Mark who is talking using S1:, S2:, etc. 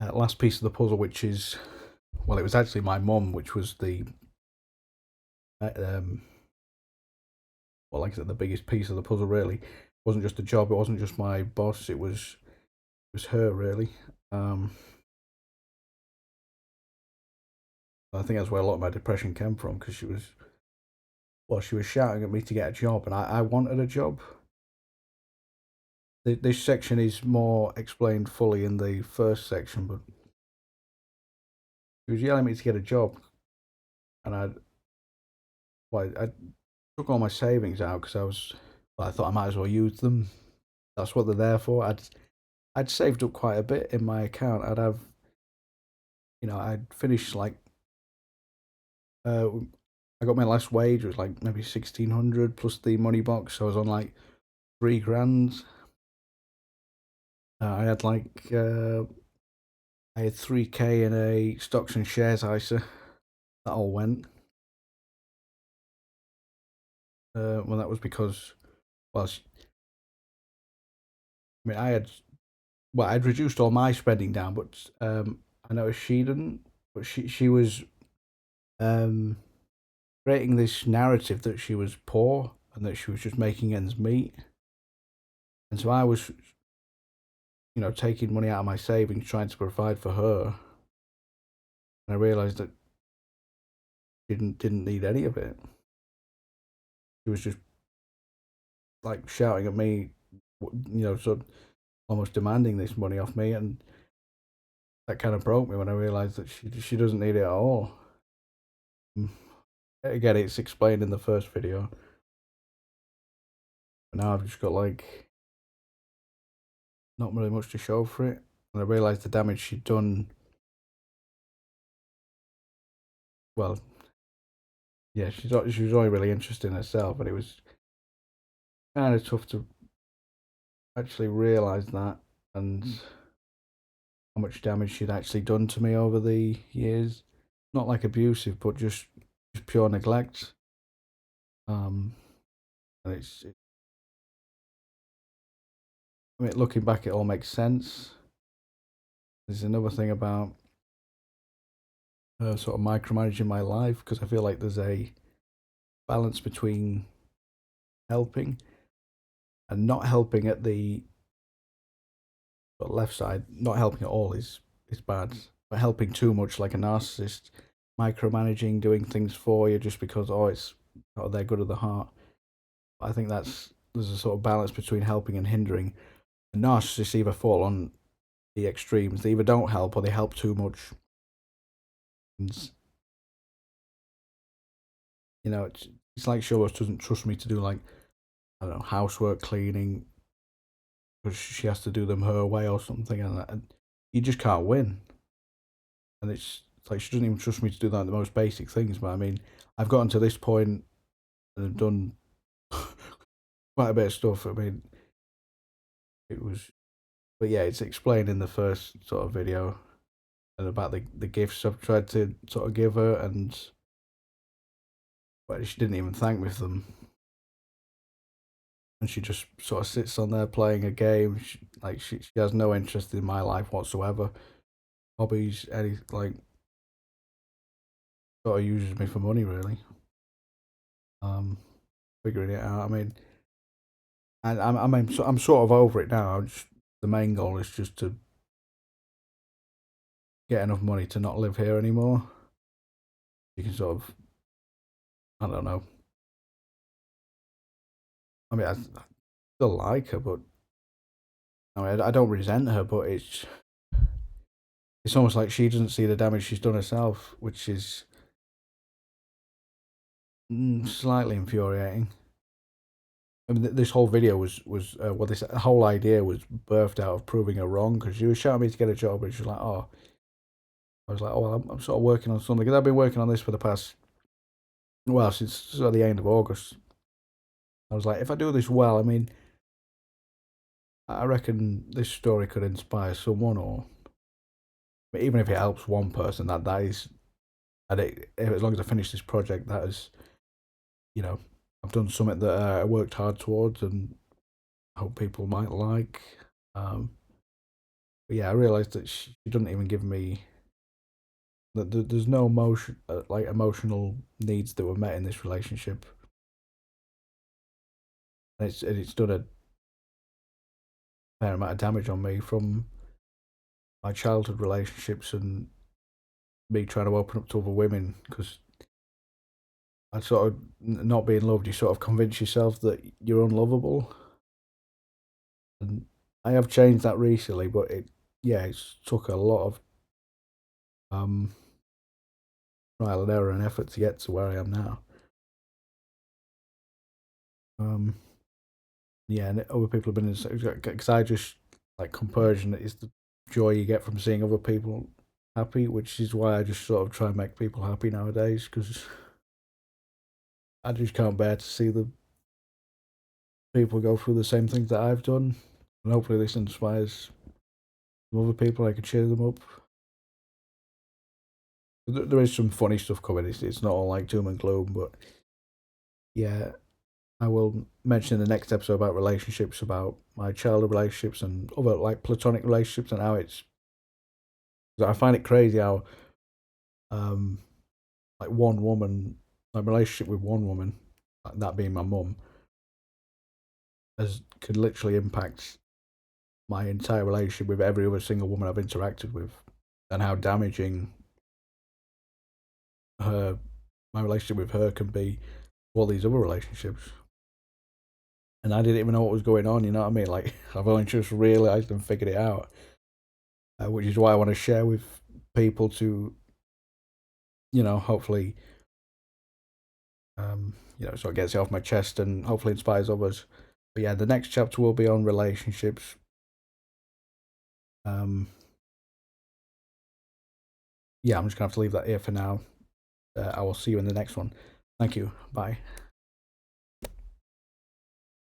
S1: last piece of the puzzle, which is, well, it was actually my mum, which was the uh, um, well, like I said, the biggest piece of the puzzle. Really, it wasn't just a job. It wasn't just my boss. It was her really. Um, I think that's where a lot of my depression came from because she was shouting at me to get a job, and I wanted a job. This section is more explained fully in the first section, but she was yelling at me to get a job, and I took all my savings out because I thought I might as well use them. That's what they're there for. I'd saved up quite a bit in my account. I'd finished like, uh, I got my last wage, it was like maybe 1,600 plus the money box. So I was on like 3 grand. I had like, I had 3K in a stocks and shares ISA. That all went. Well, that was because, well, I mean, I'd reduced all my spending down, but I noticed she didn't. But she was um, creating this narrative that she was poor and that she was just making ends meet. And so I was, taking money out of my savings, trying to provide for her. And I realised that she didn't need any of it. She was just like shouting at me, sort of almost demanding this money off me, and that kind of broke me when I realised that she doesn't need it at all. Mm. Again, it's explained in the first video, but now I've just got like not really much to show for it, and I realised the damage she'd done. Well, yeah, she was only really interested in herself, but it was kind of tough to actually realise that and how much damage she'd actually done to me over the years. Not like abusive, but just pure neglect. Um, and I mean, looking back, it all makes sense. There's another thing about sort of micromanaging my life because I feel like there's a balance between helping and not helping at the left side. Not helping at all is bad, but helping too much, like a narcissist, micromanaging, doing things for you just because they're good at the heart. I think there's a sort of balance between helping and hindering. And narcissists either fall on the extremes. They either don't help or they help too much. And, it's like she almost doesn't trust me to do like, I don't know, housework, cleaning, because she has to do them her way or something, and you just can't win. And it's like she doesn't even trust me to do that the most basic things. But I mean, I've gotten to this point and I've done quite a bit of stuff. I mean, it was, but yeah, it's explained in the first sort of video and about the gifts I've tried to sort of give her, and but she didn't even thank me for them. And she just sort of sits on there playing a game. She has no interest in my life whatsoever. Hobbies, any like sort of uses me for money really. Um, Figuring it out. I mean, and I'm sort of over it now. The main goal is just to get enough money to not live here anymore. You can sort of, I don't know. I mean, I still like her, but I mean, I don't resent her, but it's almost like she doesn't see the damage she's done herself, which is slightly infuriating. I mean, this whole video was well, this whole idea was birthed out of proving her wrong because she was shouting me to get a job, and she was like, "Oh," I was like, "Oh, well, I'm sort of working on something because I've been working on this for the past, well, since sort of the end of August." I was like, if I do this well, I mean, I reckon this story could inspire someone, or even if it helps one person, that is, as long as I finish this project, that is, you know, I've done something that I worked hard towards, and I hope people might like. Um, But yeah, I realized that she doesn't even give me that there's no emotion, like emotional needs that were met in this relationship, and it's done a fair amount of damage on me from my childhood relationships and me trying to open up to other women because I sort of not being loved. You sort of convince yourself that you're unlovable, and I have changed that recently, but it's took a lot of um trial and error and effort to get to where I am now. Um, yeah, and other people have been in because I just like compersion is the joy you get from seeing other people happy, which is why I just sort of try and make people happy nowadays because I just can't bear to see the people go through the same things that I've done, and hopefully this inspires some other people. I can cheer them up. There is some funny stuff coming. It's not all like doom and gloom, but yeah, I will mention in the next episode about relationships, about my childhood relationships and other like platonic relationships, and how it's. I find it crazy how um like one woman, my relationship with one woman, like that being my mum, has could literally impact my entire relationship with every other single woman I've interacted with, and how damaging her my relationship with her can be all these other relationships. And I didn't even know what was going on. You know what I mean? Like I've only just realized and figured it out, which is why I want to share with people to, hopefully, so it gets it off my chest and hopefully inspires others. But yeah, the next chapter will be on relationships. Um, yeah, I'm just gonna have to leave that here for now. I will see you in the next one. Thank you. Bye.